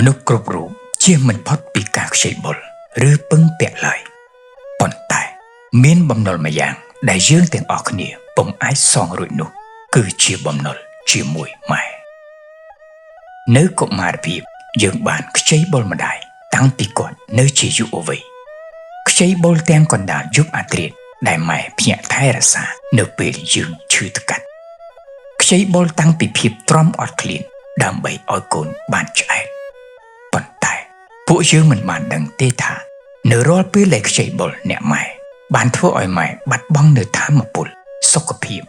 មនុស្សគ្រប់រូបជៀសមិនផុតពីការខ្ចីបុលឬពឹងពាក់ឡើយប៉ុន្តែមានបំណុលមួយយ៉ាងដែលយើងទាំងអស់គ្នាពុំអាចសងរួចនោះគឺជាបំណុលជាមួយម៉ែនៅកុមារភាពយើងបានខ្ចីបុលម្ដាយតាំងពីគាត់នៅជាយុវវ័យខ្ចីបុលទាំងកណ្ដាលយប់អាធ្រាត្រដែលម៉ែភ្ញាក់ថែរក្សានៅពេលយើងឈឺថ្កាត់ខ្ចីបុលតាំងពីភាពទ្រាំអត់ឃ្លានដើម្បីឲ្យកូនបានឆ្អែតប៉ុន្តែពួកយើងមិនបានដឹងទេថានៅរាល់ពេលដែលខ្ចីបុលអ្នកម៉ែបានធ្វើឲ្យម៉ែបាត់បង់នូវថាមពលសុខភាព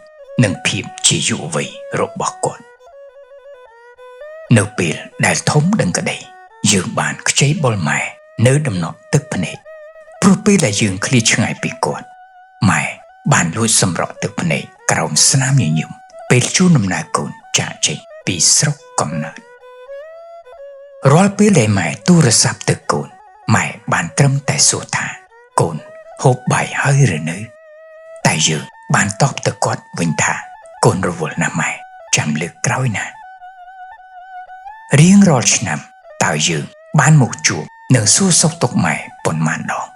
និងភាពជាយុវវ័យរបស់គាត់នៅពេលដែលធំដឹងក្តីយើងបានខ្ចីបុលម៉ែនៅដំណក់ទឹកភ្នែកព្រោះពេលដែលយើងឃ្លាតឆ្ងាយពីគាត់ម៉ែបានលួចសម្រក់ទឹកភ្នែកក្រោមស្នាមញញឹមពេលជូនដំណើរកូនចាកចេញពីស្រុកកំណើតរាល់ពេលដែលម៉ែទូរស័ព្ទទៅកូនម៉ែបានត្រឹមតែសួរថាកូនហូបបាយហើយឬនៅតែយើងបានតបទៅគាត់វិញថាកូនរវល់ណាស់ម៉ែចាំលើកក្រោយណារៀងរាល់ឆ្នាំតើយើងបានមកជួបនិងសួរសុខទុក្ខម៉ែប៉ុន្មានដង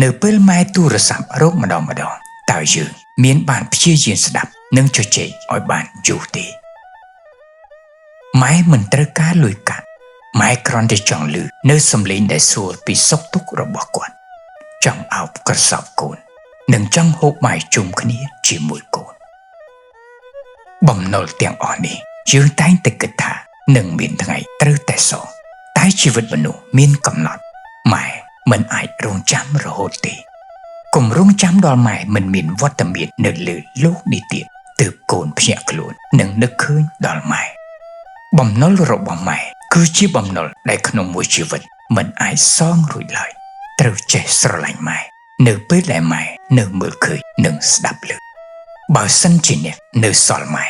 នៅពេលម៉ែទូរស័ព្ទរកម្ដងតើយើងមានបានព្យាយាមស្ដាប់និងជជែកឲ្យបានយូរទេម៉ែមិនត្រូវការលុយកាក់ម៉ែគ្រាន់តែចង់ឮនៅសំឡេងដែលសួរពីសុខទុក្ខរបស់គាត់ចង់អោបក្រសោបកូននិងចង់ហូបបាយជុំគ្នាជាមួយកូនបំណុលទាំងអស់នេះយើងតែងតែគិតថានឹងមានថ្ងៃត្រូវតែសងតែជីវិតមនុស្សមានកំណត់ម៉ែមិនអាចរងចាំរហូតទេកុំរងចាំដល់ម៉ែមិនមានវត្តមាននៅលើលោកនេះទៀតទើបកូនភ្ញាក់ខ្លួននិងនឹកឃើញដល់ម៉ែបំណុលរបស់ម៉ែគឺជាបំណុលដែលក្នុងមួយជីវិតមិនអាចសងរួចឡើយត្រូវចេះស្រឡាញ់ម៉ែនៅពេលដែលម៉ែនៅមើលឃើញនិងស្ដាប់ឮបើសិនជាអ្នកនៅសល់ម៉ែ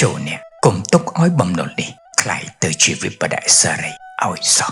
ចូលអ្នកកុំទុកឲ្យបំណុលនេះក្លាយទៅជាវិបត្តិសារីឲ្យសោះ